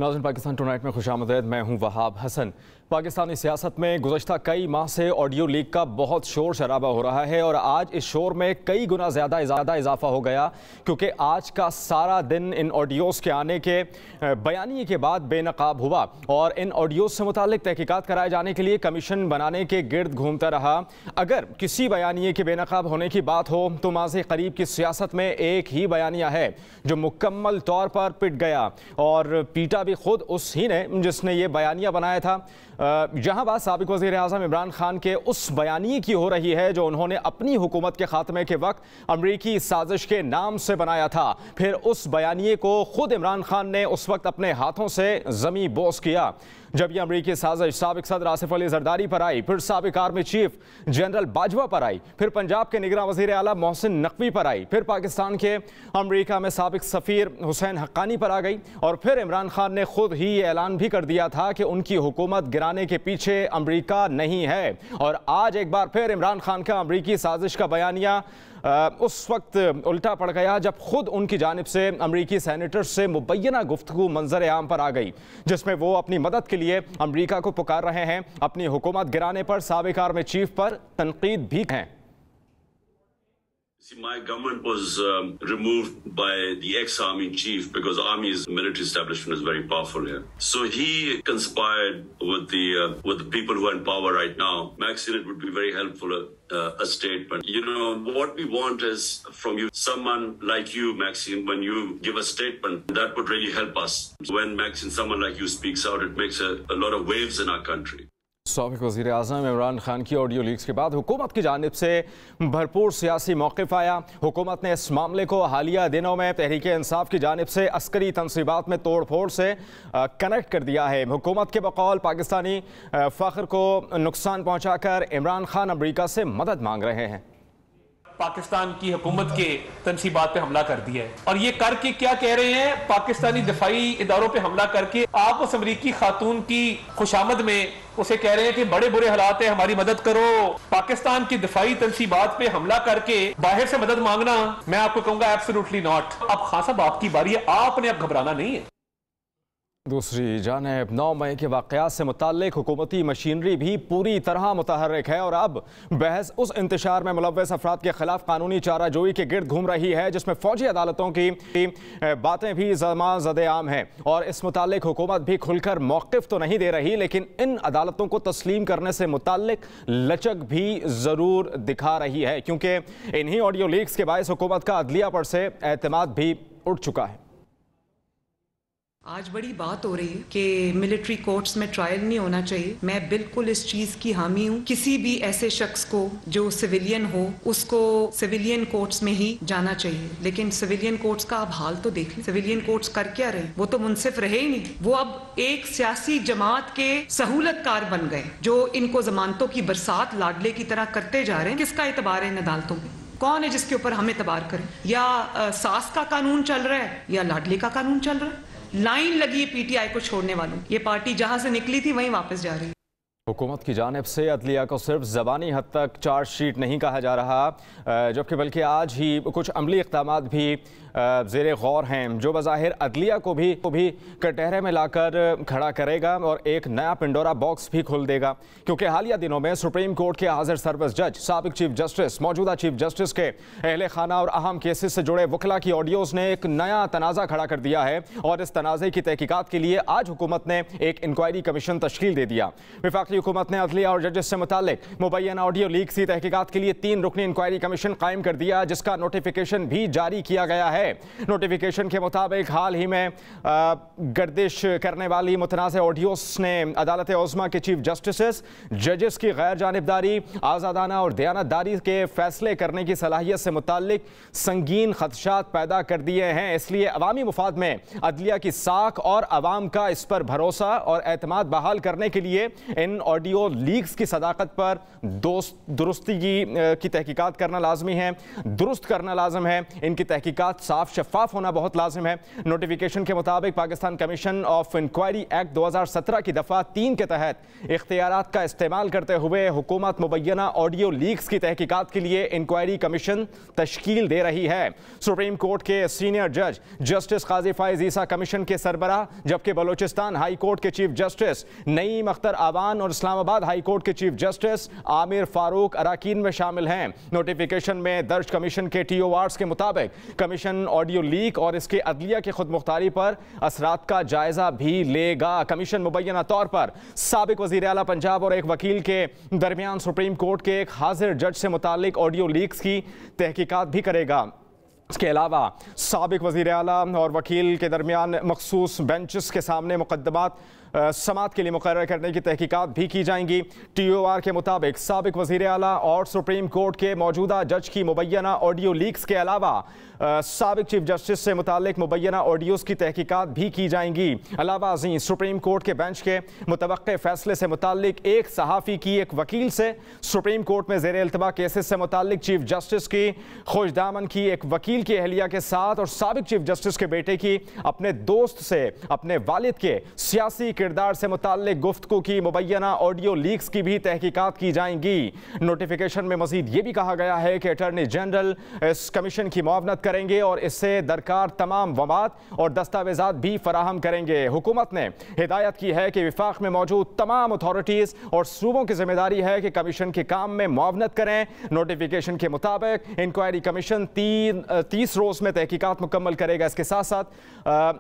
नाज़रीन, पाकिस्तान टुनाइट में खुशामदीद। मैं हूं वहाब हसन। पाकिस्तानी सियासत में गुज़श्ता कई माह से ऑडियो लीक का बहुत शोर शराबा हो रहा है और आज इस शोर में कई गुना ज़्यादा इजाफा हो गया, क्योंकि आज का सारा दिन इन ऑडियोज़ के आने के बयानिए के बाद बेनकाब हुआ और इन ऑडियोज़ से मुताल्लिक तहकीकात कराए जाने के लिए कमीशन बनाने के गिर्द घूमता रहा। अगर किसी बयानिए के बेनकाब होने की बात हो तो माज़े करीब की सियासत में एक ही बयानिया है जो मुकम्मल तौर पर पिट गया, और पीटा भी खुद उस ही ने जिसने ये बयानिया बनाया था। जहां बात साबिक वज़ीर आज़म इमरान खान के उस बयानिए की हो रही है जो उन्होंने अपनी हुकूमत के खात्मे के वक्त अमरीकी साजिश के नाम से बनाया था। फिर उस बयानिए को खुद इमरान खान ने उस वक्त अपने हाथों से ज़मी बोस किया। जब यह अमरीकी साजिश साबिक सदर आसिफ अली जरदारी पर आई, फिर साबिक आर्मी चीफ जनरल बाजवा पर आई, फिर पंजाब के निगरान वज़ीर आला मोहसिन नकवी पर आई, फिर पाकिस्तान के अमरीका में साबिक सफ़ीर हुसैन हक्कानी पर आ गई, और फिर इमरान खान ने खुद ही ये ऐलान भी कर दिया था कि उनकी हुकूमत गिराने के पीछे अमरीका नहीं है। और आज एक बार फिर इमरान खान का अमरीकी साजिश का बयानिया उस वक्त उल्टा पड़ गया जब खुद उनकी जानिब से अमरीकी सेनेटर से मुबैना गुफ्तगू मंजर आम पर आ गई, जिसमें वो अपनी मदद के लिए अमरीका को पुकार रहे हैं। अपनी हुकूमत गिराने पर साबिक आर्मी चीफ पर तनकीद भी हैं। See, my government was removed by the ex-army chief because army's military establishment is very powerful here. So he conspired with the people who are in power right now. Maxine, it would be very helpful a statement. You know, what we want is from you, someone like you, Maxine, when you give a statement, that would really help us. When Maxine, someone like you speaks out, it makes a lot of waves in our country. साबिक वज़ीर आज़म इमरान खान की audio leaks के बाद हुकूमत की जानिब से भरपूर सियासी मौक़िफ़ आया। हुकूमत ने इस मामले को हालिया दिनों में तहरीक इंसाफ की जानिब से अस्करी तनसीबात में तोड़ फोड़ से कनेक्ट कर दिया है। हुकूमत के बकौल पाकिस्तानी फ़ख्र को नुकसान पहुँचाकर इमरान खान अमरीका से मदद मांग रहे हैं। पाकिस्तान की हुकूमत के तनसीबात पे हमला कर दिया है, और ये करके क्या कह रहे हैं, पाकिस्तानी दफाई इदारों पे हमला करके आप उस अमरीकी खातून की खुशामद में उसे कह रहे हैं कि बड़े बुरे हालात है, हमारी मदद करो। पाकिस्तान की दफाई तनसीबात पे हमला करके बाहर से मदद मांगना, मैं आपको कहूंगा एब्सोल्युटली नॉट। अब खान साहब आपकी बारी है, आपने अब घबराना नहीं है। दूसरी जानिब 9 मई के वाक़यात से मुताल्लिक हुकूमती मशीनरी भी पूरी तरह मुतहर्रिक है और अब बहस उस इंतशार में मुलव्वस अफराद के खिलाफ कानूनी चाराजोई के गिर्द घूम रही है जिसमें फ़ौजी अदालतों की बातें भी ज़द-ए-आम हैं। और इस मुताल्लिक हुकूमत भी खुलकर मौक़िफ़ तो नहीं दे रही, लेकिन इन अदालतों को तस्लीम करने से मुताल्लिक लचक भी ज़रूर दिखा रही है, क्योंकि इन्हीं ऑडियो लीक्स के बायस हुकूमत का अदलिया पर से एतमाद भी उठ चुका है। आज बड़ी बात हो रही है कि मिलिट्री कोर्ट्स में ट्रायल नहीं होना चाहिए। मैं बिल्कुल इस चीज की हामी हूँ। किसी भी ऐसे शख्स को जो सिविलियन हो उसको सिविलियन कोर्ट्स में ही जाना चाहिए, लेकिन सिविलियन कोर्ट्स का अब हाल तो देख लें। सिविलियन कोर्ट्स कर क्या रहे? वो तो मुनसिफ रहे ही नहीं, वो अब एक सियासी जमात के सहूलतकार बन गए जो इनको जमानतों की बरसात लाडले की तरह करते जा रहे हैं। किसका एतबार है इन अदालतों में? कौन है जिसके ऊपर हम एतबार करें? या सास का कानून चल रहा है या लाडले का कानून चल रहा है? लाइन लगी है पीटीआई को छोड़ने वालों। ये पार्टी जहां से निकली थी वहीं वापस जा रही है। हुकूमत की जानिब से अदलिया को सिर्फ ज़बानी हद तक चार्जशीट नहीं कहा जा रहा, जबकि बल्कि आज ही कुछ अमली इक़दामात भी ज़ेरे गौर हैं जो बज़ाहिर अदलिया को भी कटहरे में लाकर खड़ा करेगा और एक नया पिंडोरा बॉक्स भी खोल देगा। क्योंकि हालिया दिनों में सुप्रीम कोर्ट के हाजिर सर्विस जज, साबिक चीफ जस्टिस, मौजूदा चीफ जस्टिस के अहले खाना और अहम केसेस से जुड़े वकला की ऑडियोज़ ने एक नया तनाज़ा खड़ा कर दिया है, और इस तनाज़े की तहकीकात के लिए आज हुकूमत ने एक इंक्वायरी कमीशन तश्कील दे दिया। वफाकी हुकूमत ने अदलिया और जजेस से मुताल्लिक मुबैना ऑडियो लीक्स की तहकीकात के लिए 3 रुकनी इंक्वायरी कमीशन कायम कर दिया, जिसका नोटिफिकेशन भी जारी किया गया है। नोटिफिकेशन के मुताबिक हाल ही में गर्दिश करने वाली मुतनाज़ ऑडियोस ने अदालत उज़्मा के चीफ जस्टिस, जजेस की गैर जानिबदारी, आज़ादाना और दयानतदारी के फैसले करने की सलाहियत से मुताल्लिक संगीन खदशात पैदा कर दिए हैं। इसलिए अवामी मुफाद में अदलिया की साख और अवाम का इस पर भरोसा और एतमाद बहाल करने के लिए इन ऑडियो लीक्स की सदाकत पर दुरुस्ती की तहकीकात करना लाजमी है, दुरुस्त करना लाजम है। इनकी तहकीकात साफ शफाफ होना बहुत लाजिम है। नोटिफिकेशन के मुताबिक Pakistan commission of inquiry act 2017 की दफ़ा 3 के तहत इख्तियारात का इस्तेमाल करते हुए हुकूमत मुबैना ऑडियो लीक्स की तहकीकात के लिए इंक्वायरी कमीशन तश्कील दे रही है। सुप्रीम कोर्ट के सीनियर जज जस्टिस काजी फाइज ईसा कमीशन के सरबराह, जबकि बलोचिस्तान हाई कोर्ट के चीफ जस्टिस नईम अख्तर आवान और इस्लामाबाद हाई कोर्ट के चीफ जस्टिस आमिर फारूक अराकीन में शामिल हैं। नोटिफिकेशन में दर्ज कमीशन के TORs के मुताबिक कमीशन ऑडियो लीक और इसके अदलिया की खुद मुख्तारी पर असरात का जायजा भी लेगा। कमीशन मुबैना तौर पर साबिक वज़ीर आला पंजाब और एक वकील के दरमियान सुप्रीम कोर्ट के एक हाजिर जज से मुतालिक ऑडियो लीक्स की तहकीकात भी करेगा। इसके अलावा साबिक वज़ीर आला और वकील के दरमियान मखसूस बेंचेस के सामने मुकदमात समात के लिए मुकर्रर करने की तहकीकात भी की जाएंगी। TOR के मुताबिक साबिक वज़ीर आला और सुप्रीम कोर्ट के मौजूदा जज की मुबैना ऑडियो लीक्स के अलावा साबिक चीफ जस्टिस से मुतालिक मुबैना ऑडियोज़ की तहकीकात भी की जाएंगी। अलावा अज़ीं सुप्रीम कोर्ट के बेंच के मुतवक्के फैसले से मुतालिक एक सहाफ़ी की एक वकील से, सुप्रीम कोर्ट में ज़ेर इल्तवा केसेस से मुतालिक चीफ जस्टिस की खुशदामन की एक वकील की अहलिया के साथ और साबिक चीफ जस्टिस के बेटे की अपने दोस्त से अपने वालिद के सियासी किरदार से मुताल्लिक गुफ्तगू की मुबैना ऑडियो लीक्स की भी तहकीकात की जाएंगी। नोटिफिकेशन में मजीद ये भी कहा गया है कि अटॉर्नी जनरल इस कमीशन की मुआवनत करेंगे और इससे दरकार तमाम वमात और दस्तावेजात भी फराहम करेंगे। हुकूमत ने हिदायत की है कि विफाक में मौजूद तमाम अथॉरिटीज़ और सूबों की जिम्मेदारी है कि कमीशन के काम में मुआवनत करें। नोटिफिकेशन के मुताबिक इंक्वायरी कमीशन 30 रोज़ में तहकीकात मुकम्मल करेगा। इसके साथ साथ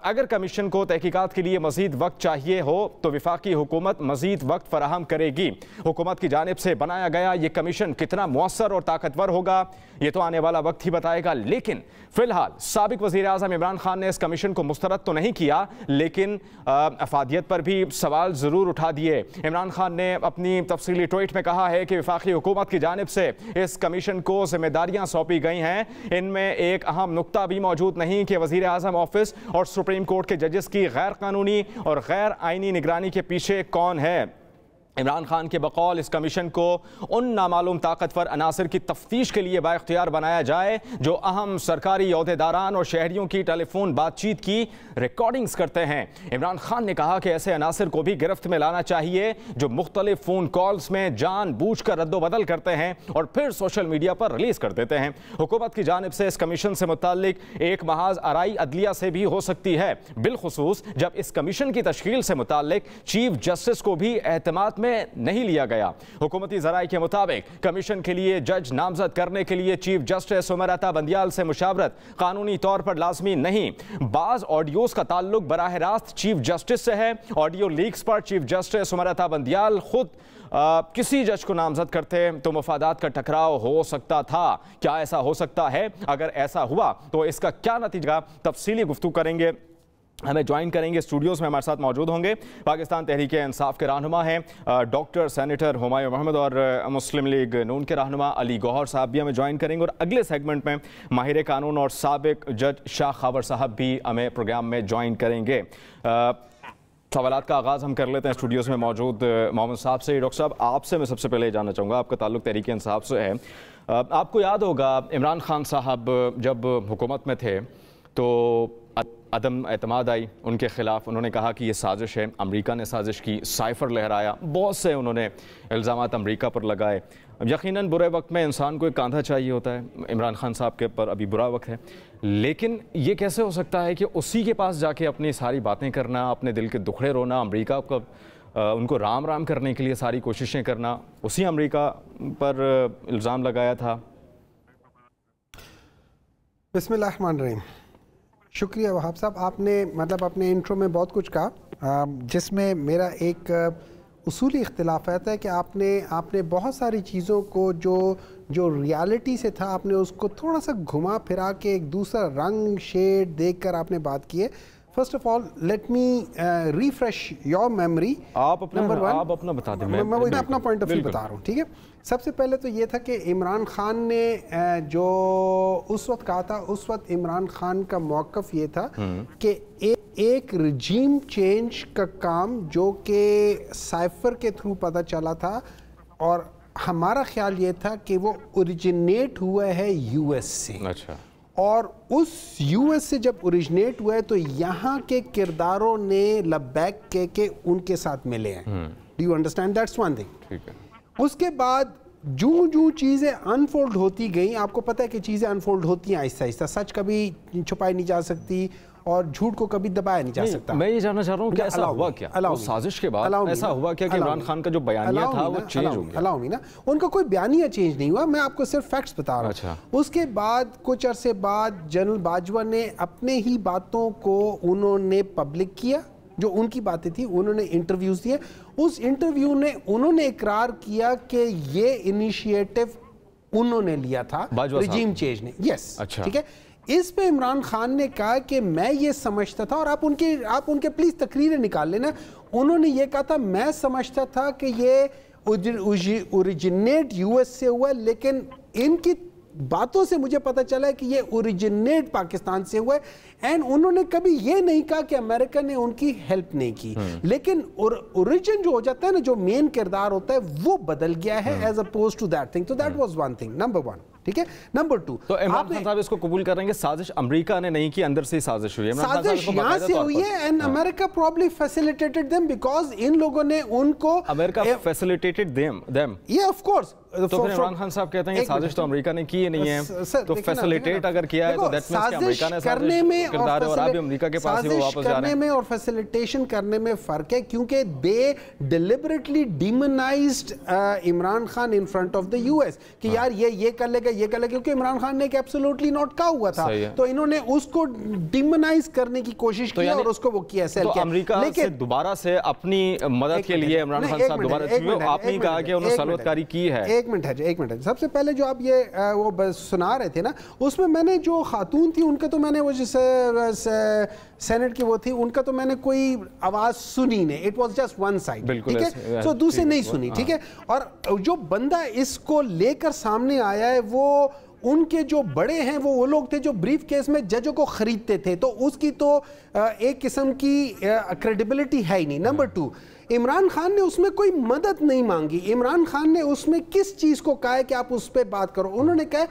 अगर कमीशन को तहकीकात के लिए मजीद वक्त चाहिए हो तो विफाकी हुकूमत मजीद वक्त फराहम करेगी। हुकूमत की जानिब से बनाया गया ये कमीशन कितना मुअस्सर और ताकतवर होगा ये तो आने वाला वक्त ही बताएगा, लेकिन फिलहाल साबिक वज़ीर आज़म इमरान खान ने इस कमीशन को मुस्तरद तो नहीं किया, लेकिन अफादियत पर भी सवाल ज़रूर उठा दिए। इमरान खान ने अपनी तफसीली ट्वीट में कहा है कि विफाकी हुकूमत की जानिब से इस कमीशन को जिम्मेदारियाँ सौंपी गई हैं। इनमें एक अहम नुक्ता भी मौजूद नहीं कि वज़ीर आज़म ऑफिस और सुप्रीम कोर्ट के जजेस की गैर कानूनी और गैर आइनी निगरानी के पीछे कौन है। इमरान खान के बकौल इस कमीशन को उन नामालूम ताकतवर अनासर की तफ्तीश के लिए बाइख्तियार बनाया जाए जो अहम सरकारी अहदेदारान और शहरियों की टेलीफोन बातचीत की रिकॉर्डिंग्स करते हैं। इमरान खान ने कहा कि ऐसे अनासर को भी गिरफ्त में लाना चाहिए जो मुख्तलिफ फ़ोन कॉल्स में जानबूझ कर रद्दोबदल करते हैं और फिर सोशल मीडिया पर रिलीज़ कर देते हैं। हुकूमत की जानिब से इस कमीशन से मुताल्लिक एक महाज आराई अदलिया से भी हो सकती है, बिलखुसूस जब इस कमीशन की तश्कील से मुताल्लिक चीफ जस्टिस को भी एहतमाद में नहीं लिया गया। हुकूमती ज़राए के मुताबिक कमीशन के लिए जज नामजद करने के लिए चीफ जस्टिस उमर अता बंदियाल से मुशावरत कानूनी तौर पर लाजमी नहीं। बाज़ ऑडियोज़ का ताल्लुक बराह रास्त चीफ जस्टिस से है। ऑडियो लीक्स पर चीफ जस्टिस उमर अता बंदियाल खुद किसी जज को नामजद करते तो मफादात का टकराव हो सकता था। क्या ऐसा हो सकता है? अगर ऐसा हुआ तो इसका क्या नतीजा, तफसीली गुफ्तगू करेंगे। हमें ज्वाइन करेंगे स्टूडियोज़ में, हमारे साथ मौजूद होंगे पाकिस्तान तहरीक इंसाफ के रहनुमा हैं डॉक्टर सेनेटर हुमायूं मोहम्मद और मुस्लिम लीग नून के रहनुमा अली गौहर साहब भी हमें ज्वाइन करेंगे। और अगले सेगमेंट में माहिर कानून और साबिक जज शाह खावर साहब भी हमें प्रोग्राम में ज्वाइन करेंगे। सवालात का आगाज़ हम कर लेते हैं स्टूडियोज़ में मौजूद मोहम्मद साहब से। डॉक्टर साहब, आपसे मैं सबसे पहले जानना चाहूँगा, आपका ताल्लुक़ तहरीक इंसाफ से है। आपको याद होगा इमरान खान साहब जब हुकूमत में थे तो अदम एतमाद आई उनके ख़िलाफ़। उन्होंने कहा कि ये साजिश है, अमेरिका ने साजिश की, साइफ़र लहराया, बहुत से उन्होंने इल्ज़ामात अमेरिका पर लगाए। यकीनन बुरे वक्त में इंसान को एक कांधा चाहिए होता है। इमरान खान साहब के पर अभी बुरा वक्त है, लेकिन ये कैसे हो सकता है कि उसी के पास जाके अपनी सारी बातें करना, अपने दिल के दुखड़े रोना, अमेरिका को उनको राम राम करने के लिए सारी कोशिशें करना, उसी अमेरिका पर इल्ज़ाम लगाया था। बिस्मिल्लाहिर्रहमानिर्रहीम। शुक्रिया वहाब साहब, आपने मतलब अपने इंट्रो में बहुत कुछ कहा जिसमें मेरा एक उसूली इख्तिलाफात है कि आपने बहुत सारी चीज़ों को जो रियलिटी से था आपने उसको थोड़ा सा घुमा फिरा के एक दूसरा रंग शेड देखकर आपने बात की है। First of all let me refresh your memory. आप अपना बता दें। मैं अपना पॉइंट ऑफ व्यू बता रहा हूँ, ठीक है। सबसे पहले तो ये था कि इमरान खान ने जो उस वक्त कहा था, उस वक्त इमरान खान का मौक़िफ़ ये था कि एक रजीम चेंज का काम जो कि साइफर के थ्रू पता चला था और हमारा ख्याल ये था कि वो ओरिजिनेट हुआ है यूएस से। अच्छा। اور اس یو ایس سے جب اوریجنیٹ ہوئے تو یہاں کے کرداروں نے لبیک کے ان کے ساتھ ملے ہیں. Do you understand? That's one thing. اس کے بعد جو چیزیں انفولڈ ہوتی گئیں، آپ کو پتہ ہے کہ چیزیں انفولڈ ہوتی ہیں آہستہ آہستہ. سچ کبھی چھپائی نہیں جا سکتی اور جھوٹ کو کبھی دبایا نہیں جا سکتا. میں یہ جاننا چاہ رہا ہوں کہ ایسا ہوا کیا اس سازش کے بعد؟ ایسا ہوا کیا کہ عمران خان کا جو بیانیہ تھا وہ چینج ہو گیا؟ ان کا کوئی بیانیہ چینج نہیں ہوا، میں آپ کو صرف فیکٹس بتا رہا ہوں. اس کے بعد کچھ عرصے بعد جنرل باجوہ نے اپنے ہی باتوں کو انہوں نے پبلک کیا، جو ان کی باتیں تھیں انہوں نے انٹرویوز دیے. اس انٹرویو نے انہوں نے اقرار کیا کہ یہ انیشیٹو انہوں نے لیا تھا رجیم چینج نے. یس، ٹھیک ہے. اس پہ عمران خان نے کہا کہ میں یہ سمجھتا تھا، اور آپ ان کے پلیز تقریریں نکال لینا، انہوں نے یہ کہا تھا میں سمجھتا تھا کہ یہ اوریجنیٹ یو ایس سے ہوا، لیکن ان کی باتوں سے مجھے پتہ چلا ہے کہ یہ اوریجنیٹ پاکستان سے ہوا ہے. اینڈ انہوں نے کبھی یہ نہیں کہا کہ امریکہ نے ان کی ہیلپ نہیں کی، لیکن اوریجن جو ہو جاتا ہے نا، جو مین کردار ہوتا ہے وہ بدل گیا ہے as oppose to that thing. تو that was one thing, number one. ٹھیک ہے. نمبر ٹو، تو عمران خان صاحب اس کو قبول کر رہے ہیں کہ سازش امریکہ نے نہیں کی، اندر سے سازش ہوئی ہے؟ سازش یہاں سے ہوئی ہے and America probably facilitated them because ان لوگوں نے ان کو امریکہ facilitated them. Yeah, of course. تو پھر عمران خان صاحب کہتے ہیں کہ سازش تو امریکہ نے کی نہیں ہے، تو فیسیلیٹیٹ اگر کیا ہے تو دیٹ مینس کہ امریکہ نے سازش کردار ہے اور ابھی امریکہ کے پاس ہی وہ واپس جا رہے ہیں. کرنے میں اور فیسیلیٹیشن کرنے میں فرق ہے، کیونکہ they deliberately demonized Imran Khan in front of the US کہ یار یہ کر لے گا، یہ کر لے گا، کیونکہ عمران خان نے ایک ایبسولوٹلی نوٹ کہا ہوا تھا، تو انہوں نے اس کو ڈیمونائز کرنے کی کوشش کی اور اس کو وہ کیا سیل کیا. تو امریکہ سے دوبارہ سے اپنی مدد کے لیے عمران خان صاحب دوبارہ، آپ نے کہا کہ انہوں نے سلوت کاری کی ہے. ایک منٹ ہے. سب سے پہلے جو آپ یہ وہ سنا رہے تھے نا، اس میں نے جو خاتون تھی ان کا تو میں نے وہ جیسے سینٹ کی وہ تھی ان کا تو میں نے کوئی آواز سنی نہیں. It was just one side, ٹھیک ہے. سو دوسرے نہیں سنی، ٹھیک ہے. اور جو بندہ اس کو لے کر سامنے آیا ہے وہ ان کے جو بڑے ہیں وہ لوگ تھے جو بریف کیس میں ججوں کو خریدتے تھے، تو اس کی تو ایک قسم کی کریڈیبلٹی ہے ہی نہیں. نمبر ٹو، عمران خان نے اس میں کوئی مدد نہیں مانگی. عمران خان نے اس میں کس چیز کو کہا ہے کہ آپ اس پہ بات کرو؟ انہوں نے کہا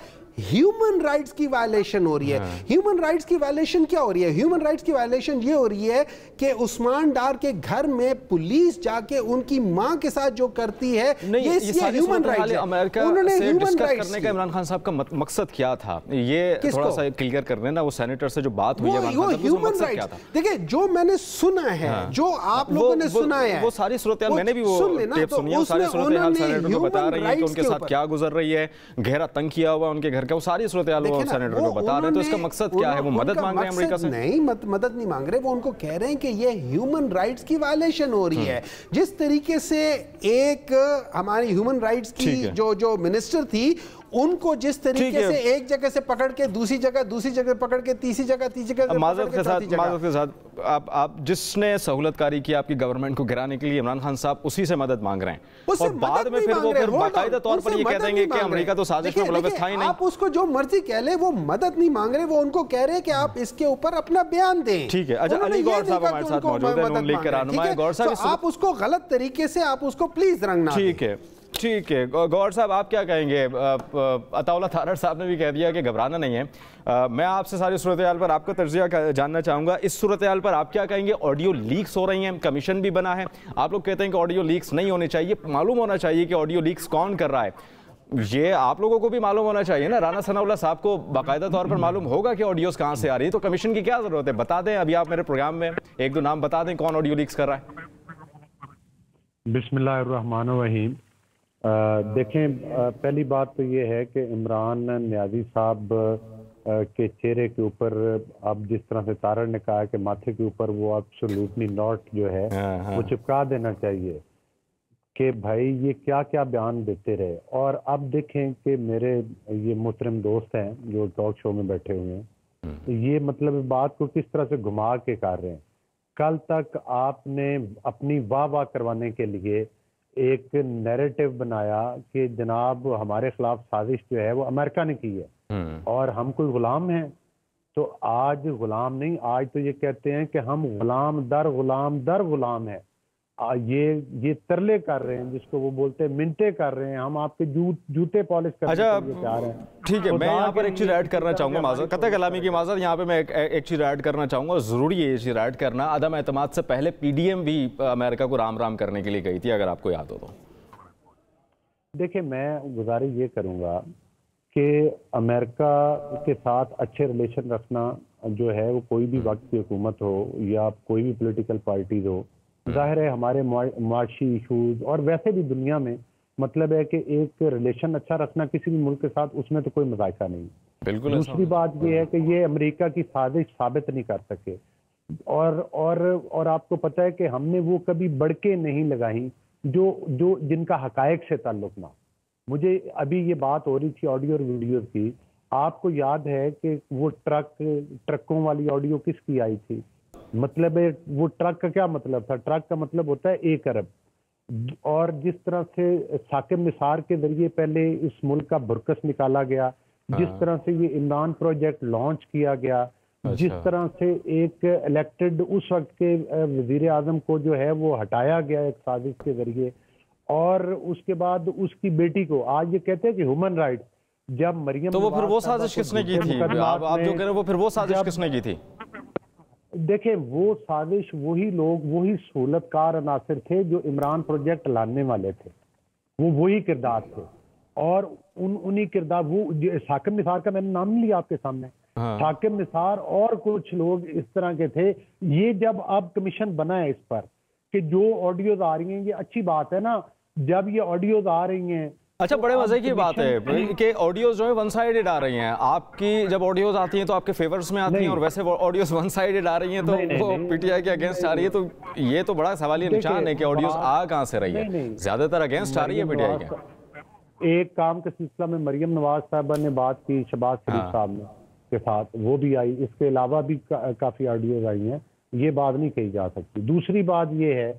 ہیومن رائٹس کی وائلیشن ہو رہی ہے. ہیومن رائٹس کی وائلیشن کیا ہو رہی ہے؟ ہیومن رائٹس کی وائلیشن یہ ہو رہی ہے کہ عثمان ڈار کے گھر میں پولیس جا کے ان کی ماں کے ساتھ جو کرتی ہے، یہ ہیومن رائٹس ہے. انہوں نے ہیومن رائٹس کرنے کا عمران خان صاحب کا مقصد کیا تھا؟ یہ تھوڑا سا کلیئر کر لینا. وہ سینیٹر سے جو بات ہوئی ہے، وہ ہیومن رائٹس، دیکھیں جو میں نے سنا ہے، جو آپ لوگوں نے سنا ہے، وہ ساری صورتحال میں نے بھی وہ ٹیپ سنی ہے، ساری صورتحال سینیٹر کو بتا رہی ہے کہ ان کے ساتھ کیا گزر رہی ہے، گہرا تنگ کیا ہوا ان کے گھر کا، وہ ساری صورتحال وہ سینیٹر کو بتا رہے ہیں. تو اس کا مقصد کیا ہے؟ وہ مدد مانگ رہے ہیں امریکہ سے؟ نہیں، مدد نہیں مانگ رہے. وہ ان کو کہہ رہے ہیں کہ یہ ہیومن رائٹس کی وائلیشن ہو رہی ہے. جس طریقے سے ایک ہماری ہیومن رائٹس کی جو منسٹر تھی، ان کو جس طریقے سے ایک جگہ سے پکڑ کے دوسری جگہ پکڑ کے تیسری جگہ معذرت کے ساتھ آپ جس نے سہولت کاری کی آپ کی گورنمنٹ کو گرانے کے لیے، عمران خان صاحب اسی سے مدد مانگ رہے ہیں، اور بعد میں پھر وہ باقاعدہ طور پر یہ کہہ دیں گے کہ امریکہ تو سازش میں ملوث تھا ہی نہیں. آپ اس کو جو مرضی کہہ لیں، وہ مدد نہیں مانگ رہے. وہ ان کو کہہ رہے ہیں کہ آپ اس کے اوپر اپنا بیان دیں. ٹھیک ہے. اچھا، علی گوہر صاحب ہمارے ساتھ موجود ہیں، نون لیگ کے رہنما ہیں. گوہر صاحب آپ اس کو غلط طریقے سے آپ اس کو پلیز رنگ نہ دیں. ٹھیک ہے. گوہر صاحب آپ کیا کہیں گے؟ عطا اللہ تھارڑ صاحب نے بھی کہہ دیا کہ گھبرانا نہیں ہے. میں آپ سے ساری صورتحال پر آپ کا تجزیہ جاننا چاہوں گا. اس صورتحال پر آپ کیا کہیں گے؟ آڈیو لیکس ہو رہی ہیں، کمیشن بھی بنا ہے، آپ لوگ کہتے ہیں کہ آڈیو لیکس نہیں ہونے چاہیے. معلوم ہونا چاہیے کہ آڈیو لیکس کون کر رہا ہے. یہ آپ لوگوں کو بھی معلوم ہونا چاہیے نا. رانا ثناء اللہ صاحب کو باقاعدہ طور پر معلوم ہوگا کہ آڈیوز کہاں سے آ رہی ہیں. تو کمیشن کی کیا ضرورت ہے؟ بتا دیں. ابھی آپ میرے پروگرام میں ایک دو نام بتا دیں کون آڈیو لیکس کر رہا ہے. بسم اللہ الرحمن الرحیم. دیکھیں، پہلی بات تو یہ ہے کہ عمران نیازی صاحب کے چہرے کے اوپر اب جس طرح سے تارڑ نے کہا کہ ماتھے کے اوپر وہ ایبسولوٹلی نوٹ جو ہے وہ چپکا دینا چاہیے کہ بھائی یہ کیا کیا بیان دیتے رہے. اور اب دیکھیں کہ میرے یہ محترم دوست ہیں جو ٹاک شو میں بیٹھے ہوئے ہیں، یہ مطلب بات کو کس طرح سے گھما کے کر رہے ہیں. کل تک آپ نے اپنی واہ واہ کروانے کے لیے ایک نیریٹو بنایا کہ جناب ہمارے خلاف سازش جو ہے وہ امریکہ نے کی ہے اور ہم کوئی غلام ہیں. تو آج غلام نہیں، آج تو یہ کہتے ہیں کہ ہم غلام در غلام در غلام ہیں. ये तरले कर रहे हैं, जिसको वो बोलते हैं मिनटे कर रहे हैं, हम आपके जूते पॉलिश करने के लिए तैयार हैं। ठीक है, मैं यहाँ पर एक चीज़ ऐड करना चाहूँगा, माज़रत, कतई कलामी की माज़रत, यहाँ पे मैं एक चीज़ ऐड करना चाहूँगा, ज़रूरी है ये चीज़ ऐड करना। अदम एतमाद से पहले PDM भी अमेरिका को राम राम करने के लिए गई थी, अगर आपको याद हो तो। देखिए, मैं गुजारिश ये करूँगा कि अमेरिका के साथ अच्छे रिलेशन रखना जो है वो कोई भी वक्त की हुकूमत हो या कोई भी पॉलिटिकल पार्टीज हो, जाहिर है हमारे मुआशी इशूज और वैसे भी दुनिया में मतलब है कि एक रिलेशन अच्छा रखना किसी भी मुल्क के साथ, उसमें तो कोई मज़ायका नहीं। बिल्कुल। दूसरी बात ये है कि ये अमेरिका की साजिश साबित नहीं कर सके, और आपको पता है कि हमने वो कभी बढ़ के नहीं लगाई जो जिनका हकायक से ताल्लुक ना। मुझे अभी ये बात हो रही थी ऑडियो और वीडियो की, आपको याद है कि वो ट्रकों वाली ऑडियो किसकी आई थी? मतलब है वो ट्रक का क्या मतलब था? ट्रक का मतलब होता है 1 अरब। और जिस तरह से साकिब निसार के जरिए पहले इस मुल्क का बुरकस निकाला गया, जिस तरह से ये इमरान प्रोजेक्ट लॉन्च किया गया, जिस तरह से एक इलेक्टेड उस वक्त के वजीर आजम को जो है वो हटाया गया एक साजिश के जरिए, और उसके बाद उसकी बेटी को आज ये कहते हैं कि ह्यूमन राइट्स, जब मरियम, तो वो फिर वो साजिश किसने की थी? आप जो कह रहे हो वो फिर वो साजिश किसने की थी? देखें, वो साजिश वही लोग, वही सहूलतकार अनासर थे जो इमरान प्रोजेक्ट लाने वाले थे, वो वही किरदार थे। और उन्हीं किरदार, वो साकिब निसार का मैंने नाम नहीं लिया आपके सामने, साकिब निसार और कुछ लोग इस तरह के थे। ये जब अब कमीशन बना है इस पर कि जो ऑडियोज आ रही हैं, ये अच्छी बात है ना, जब ये ऑडियोज आ रही हैं। अच्छा, बड़े मजे की बात है कि ऑडियोज जो है वन साइडेड आ रही हैं। आपकी जब ऑडियोज आती हैं तो आपके फेवर्स में आती हैं, और वैसे ऑडियोज वन साइडेड आ रही हैं तो वो PTI के अगेंस्ट आ रही है। तो ये तो बड़ा सवालिया निशान है कि ऑडियोज आ कहाँ से रही है? ज्यादातर अगेंस्ट आ रही है PTI के। एक काम के सिलसिला में मरियम नवाज साहबा ने बात की शहबाज शरीफ साहब के साथ, वो भी आई। इसके अलावा भी काफी ऑडियोज आई हैं, ये बात नहीं कही जा सकती। दूसरी बात ये है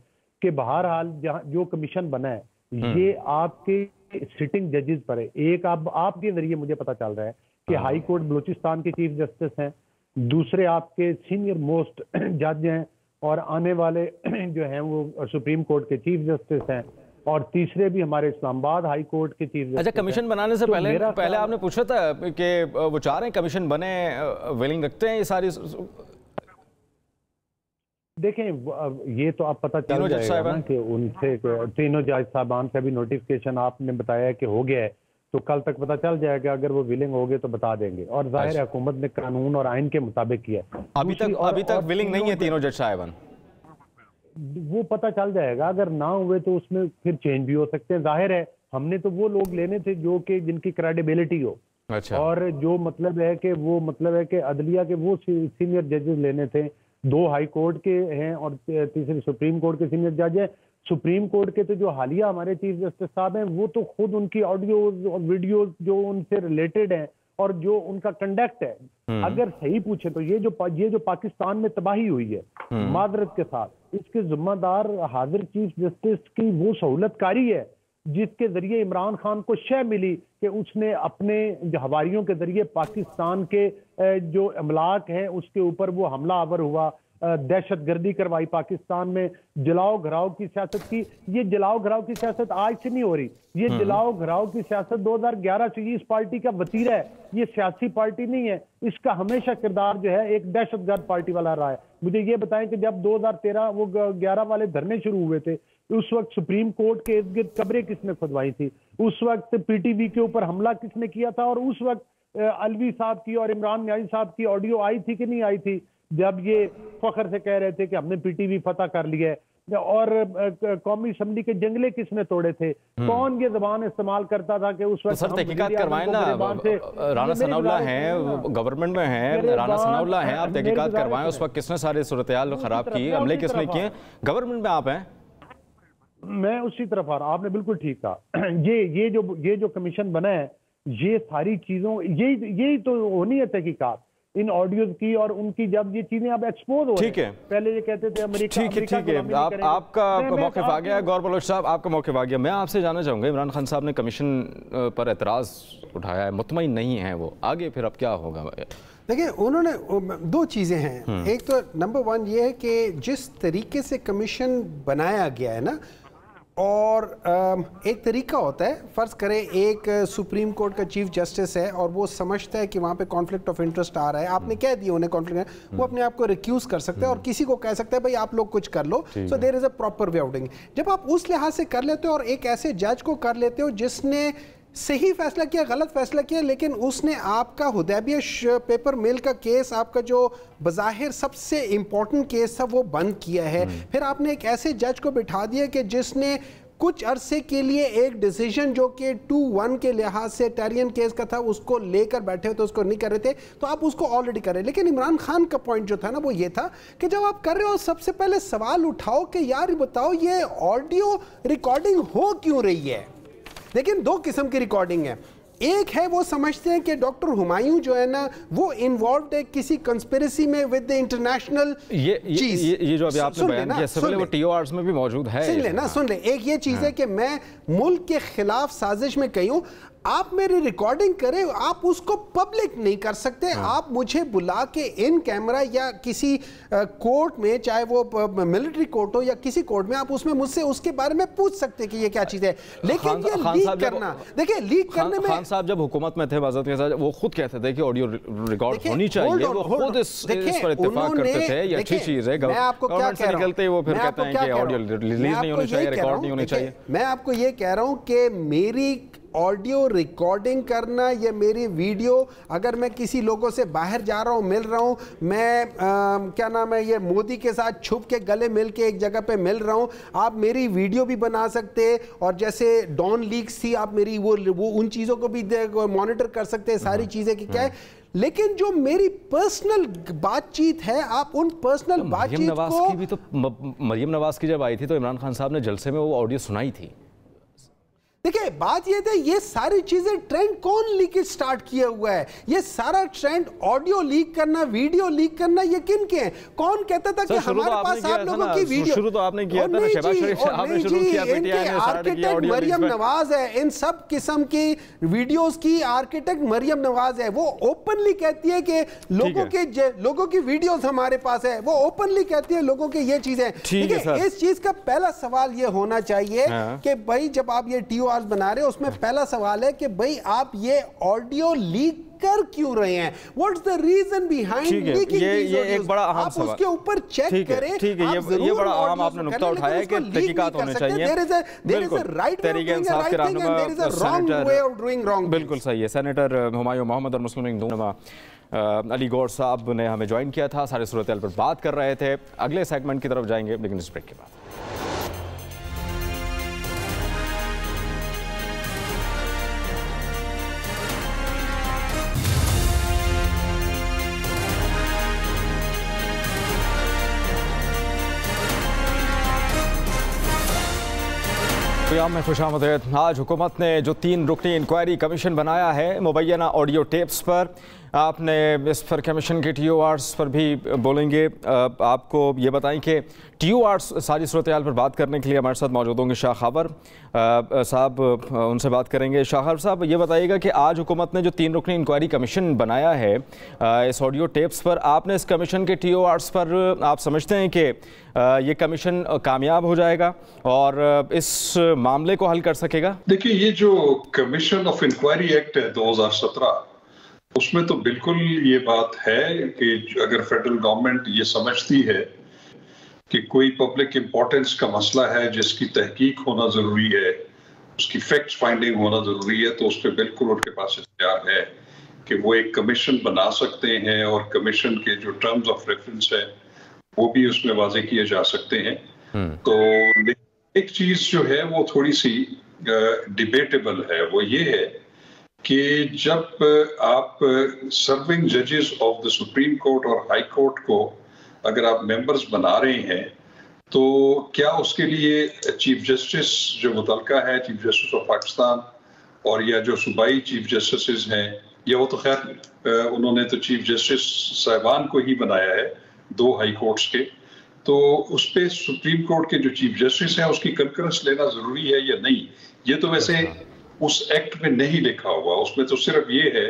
कि बहरहाल जो कमीशन बना है ये आपके सिटिंग जजेस पर है। एक आपके जरिए मुझे पता चल रहा है कि हाई कोर्ट बलूचिस्तान के चीफ जस्टिस हैं, दूसरे आपके सीनियर मोस्ट जज हैं, और आने वाले जो हैं वो सुप्रीम कोर्ट के चीफ जस्टिस हैं, और तीसरे भी हमारे इस्लामाबाद हाई कोर्ट के चीफ जस्टिस। अच्छा, कमीशन बनाने से पहले आपने पूछा था कि वो चाह रहे हैं कमीशन बने, विलिंग रखते हैं ये सारी? देखें, ये तो आप पता चल जाएगा ना कि उनसे तीनों जज साहबान से भी नोटिफिकेशन आपने बताया कि हो गया है, तो कल तक पता चल जाएगा। अगर वो विलिंग हो गए तो बता देंगे, और जाहिर है हुकूमत ने कानून और आइन के मुताबिक किया। अभी तक विलिंग नहीं है तीनों जज साहबान, वो पता चल जाएगा। अगर ना हुए तो उसमें फिर चेंज भी हो सकते हैं। जाहिर है हमने तो वो लोग लेने थे जो कि जिनकी क्रेडिबिलिटी हो। अच्छा। और जो मतलब है कि अदलिया के वो सीनियर जजेस लेने थे। 2 हाई कोर्ट के हैं और तीसरे सुप्रीम कोर्ट के सीनियर जज हैं। सुप्रीम कोर्ट के तो जो हालिया हमारे चीफ जस्टिस साहब हैं, वो तो खुद उनकी ऑडियोज और वीडियोज जो उनसे रिलेटेड हैं और जो उनका कंडक्ट है, अगर सही पूछे तो ये जो पाकिस्तान में तबाही हुई है मादरत के साथ, इसके जिम्मेदार हाजिर चीफ जस्टिस की वो सहूलतकारी है जिसके जरिए इमरान खान को शय मिली कि उसने अपने हवारियों के जरिए पाकिस्तान के जो अमलाक हैं उसके ऊपर वो हमला आवर हुआ, दहशतगर्दी करवाई पाकिस्तान में, जलाओ घराव की सियासत की। ये जलाओ घराव की सियासत आज से नहीं हो रही, ये जलाओ घराव की सियासत 2011 से इस पार्टी का वतीरा है। ये सियासी पार्टी नहीं है, इसका हमेशा किरदार जो है एक दहशतगर्द पार्टी वाला रहा है। मुझे ये बताएं कि जब 2013 वो 11 वाले धरने शुरू हुए थे, उस वक्त सुप्रीम कोर्ट के इर्द गिर्द कब्रें किसने खुदवाई थी? उस वक्त PTV के ऊपर हमला किसने किया था? और उस वक्त अलवी साहब की और इमरान न्याजी साहब की ऑडियो आई थी कि नहीं आई थी, जब ये फख्र से कह रहे थे कि हमने PTV फतह कर लिया है? और कौमी असम्बली के जंगले किसने तोड़े थे? कौन ये जबान इस्तेमाल करता था कि उस वक्त सर तहकीकात करवाएं ना, राना सनाउल्लाह हैं गवर्नमेंट में हैं, राना सनाउल्लाह हैं, आप तहकीकात करवाएं उस वक्त किसने सारी सूरत-ए-हाल खराब की, हमले किसने किए? गवर्नमेंट में आप हैं। मैं उसी तरफ आ रहा हूं, आपने बिल्कुल ठीक कहा। ये जो कमीशन बना है, ये सारी चीजों यही तो होनी है तहकीकात इन ऑडियोज की, और उनकी जब ये चीजें अब एक्सपोज हो रही है। पहले ये कहते थे अमेरिका, ठीक है, आपका मौक़िफ़ आ गया। गौर बलोच साहब, आपका मौक़िफ़ आ गया। मैं आपसे जानना चाहूँगा, इमरान खान साहब ने कमीशन पर एतराज़ उठाया है, मुतमईन नहीं है वो, आगे फिर अब क्या होगा? دیکھیں انہوں نے دو چیزیں ہیں. ایک تو نمبر 1 یہ ہے کہ جس طریقے سے کمیشن بنایا گیا ہے نا, اور ایک طریقہ ہوتا ہے, فرض کریں ایک سپریم کورٹ کا چیف جسٹس ہے اور وہ سمجھتا ہے کہ وہاں پہ کانفلکٹ آف انٹرسٹ آ رہا ہے, آپ نے کہہ دیا انہیں کانفلکٹ, وہ اپنے آپ کو ریکیوز کر سکتا ہے اور کسی کو کہہ سکتا ہے بھائی آپ لوگ کچھ کر لو. So there is a proper way of doing. جب آپ اس لحاظ سے کر لیتے ہو اور ایک ایسے جج کو کر لیتے ہو جس نے صحیح فیصلہ کیا, غلط فیصلہ کیا, لیکن اس نے آپ کا حدیبیہ پیپر میل کا کیس, آپ کا جو بظاہر سب سے امپورٹنٹ کیس تھا, وہ بند کیا ہے. پھر آپ نے ایک ایسے جج کو بٹھا دیا کہ جس نے کچھ عرصے کے لیے ایک ڈیسیجن جو کہ 2-1 کے لحاظ سے ٹیرین کیس کا تھا اس کو لے کر بیٹھے ہوتے, اس کو نہیں کر رہے تھے, تو آپ اس کو آلریڈی کر رہے. لیکن عمران خان کا پوائنٹ جو تھا نا وہ یہ تھا کہ جب آپ کر رہے ہو سب سے پہلے سوال اٹھاؤ کہ یار بتاؤ یہ آڈیو ریکارڈنگ ہو کیوں رہی ہے. لیکن دو قسم کی ریکارڈنگ ہے. ایک ہے وہ سمجھتے ہیں کہ ڈاکٹر ہمایوں جو ہے نا وہ انوالوڈ ہے کسی کنسپیریسی میں ود دی انٹرنیشنل چیز. یہ جو ابھی آپ نے بیان کیا, اس سے پہلے وہ ٹی او آرز میں بھی موجود ہے. سن لیں. ایک یہ چیز ہے کہ میں ملک کے خلاف سازش میں کہی ہوں, آپ میری ریکارڈنگ کریں, آپ اس کو پبلک نہیں کر سکتے. آپ مجھے بلا کے ان کیمرہ یا کسی کورٹ میں, چاہے وہ ملٹری کورٹ ہو یا کسی کورٹ میں, آپ اس میں مجھ سے اس کے بارے میں پوچھ سکتے کہ یہ کیا چیز ہے. لیکن یہ لیک کرنا, دیکھیں لیک کرنے میں خان صاحب جب حکومت میں تھے معذرت کے ساتھ, وہ خود کہتے تھے کہ آڈیو ریکارڈ ہونی چاہیے, وہ خود اس پر اتفاق کرتے تھے, یہ اچھی چیز ہے. گورنمنٹ سے نکلتے وہ پھر کہتے ہیں کہ آڈیو ریلیز نہیں ہونی چاہیے, ریکارڈ نہیں ہونی چاہیے. میں آپ کو یہ کہہ رہا ہوں کہ میری آڈیو ریکارڈنگ کرنا یا میری ویڈیو, اگر میں کسی لوگوں سے باہر جا رہا ہوں, مل رہا ہوں, میں کیا نام ہے یہ مودی کے ساتھ چھپ کے گلے مل کے ایک جگہ پہ مل رہا ہوں, آپ میری ویڈیو بھی بنا سکتے, اور جیسے ڈان لیکس تھی آپ میری وہ ان چیزوں کو بھی مانیٹر کر سکتے, ساری چیزیں کہ کیا ہے. لیکن جو میری پرسنل بات چیت ہے, آپ ان پرسنل بات چیت کو, کی بھی تو مریم نواز کی جب آئی تھی تو عمران خان صاحب نے جلسے میں وہ آڈیو سنائی تھی. دیکھیں بات یہ تھا, یہ ساری چیزیں ٹرینڈ کون لیکیج سٹارٹ کیا ہوا ہے؟ یہ سارا ٹرینڈ آڈیو لیک کرنا, ویڈیو لیک کرنا, یہ کن کے ہیں؟ کون کہتا تھا کہ ہمارے پاس آپ لوگوں کی ویڈیو, شروع تو آپ نے کیا تھا نا, شہباز شریف صاحب نے شروع کیا, ان کے آرکیٹیکٹ مریم نواز ہے, ان سب قسم کی ویڈیوز کی آرکیٹیکٹ مریم نواز ہے. وہ اوپنلی کہتی ہے کہ لوگوں کی ویڈیوز ہمارے پاس ہے, وہ اوپنلی کہتی ہے لوگوں کی یہ چیزیں. اس چیز کا پہلا سوال یہ ہونا چاہیے کہ بھائی جب آپ یہ ٹی او بنا رہے, اس میں پہلا سوال ہے کہ بھئی آپ یہ آڈیو لیک کر کیوں رہے ہیں, what's the reason behind leaking these audios. یہ ایک بڑا اہم سوال, آپ اس کے اوپر چیک کریں. یہ بڑا اہم آپ نے نقطہ اٹھایا ہے کہ تحقیقات ہونے چاہیے. there is a right way of doing a right thing and there is a wrong way of doing wrong. بالکل صحیح ہے. سینیٹر ہمایوں محمد اور مسلم لیگ نما علی گور صاحب نے ہمیں جوائن کیا تھا, سارے صورتحال پر بات کر رہے تھے. اگلے سیگمنٹ کی طرف جائیں گے لیکن اس بریک کے بعد. قیام میں خوش آمدید. آج حکومت نے جو 3 رکنی انکوائری کمیشن بنایا ہے مبینہ آڈیو ٹیپس پر, آپ نے اس پر کمیشن کے ٹی او آرز پر بھی بولیں گے. آپ کو یہ بتائیں کہ ٹی او آرز ساری صورتحال پر بات کرنے کے لیے ہمارے ساتھ موجود ہوں گے شاہ خاور صاحب, ان سے بات کریں گے. شاہ خاور صاحب یہ بتائیے گا کہ آج حکومت نے جو 3 رکنی انکوائری کمیشن بنایا ہے اس آڈیو ٹیپس پر, آپ نے اس کمیشن کے ٹی او آرز پر آپ سمجھتے ہیں کہ یہ کمیشن کامیاب ہو جائے گا اور اس معاملے کو حل کر سکے گا؟ دیکھیں یہ جو کمیشن آف انکوائری ایکٹ ہے 2017, اس میں تو بالکل یہ بات ہے کہ اگر فیڈرل گورنمنٹ یہ سمجھتی ہے کہ کوئی پبلک امپورٹنس کا مسئلہ ہے جس کی تحقیق ہونا ضروری ہے, اس کی فیکٹس فائنڈنگ ہونا ضروری ہے, تو اس پہ بالکل ان کے پاس اختیار ہے کہ وہ ایک کمیشن بنا سکتے ہیں, اور کمیشن کے جو ٹرمز آف ریفرنس ہے وہ بھی اس میں واضح کیے جا سکتے ہیں. تو ایک چیز جو ہے وہ تھوڑی سی ڈیبیٹیبل ہے, وہ یہ ہے کہ جب آپ سرونگ ججز آف دا سپریم کورٹ اور ہائی کورٹ کو اگر آپ ممبرز بنا رہے ہیں, تو کیا اس کے لیے چیف جسٹس جو متعلقہ ہے, چیف جسٹس آف پاکستان, اور یا جو صوبائی چیف جسٹسز ہیں, یا وہ تو خیر انہوں نے تو چیف جسٹس صاحبان کو ہی بنایا ہے 2 ہائی کورٹس کے, تو اس پہ سپریم کورٹ کے جو چیف جسٹس ہیں اس کی کنکرنس لینا ضروری ہے یا نہیں. یہ تو ویسے اس ایکٹ میں نہیں لکھا ہوا, اس میں تو صرف یہ ہے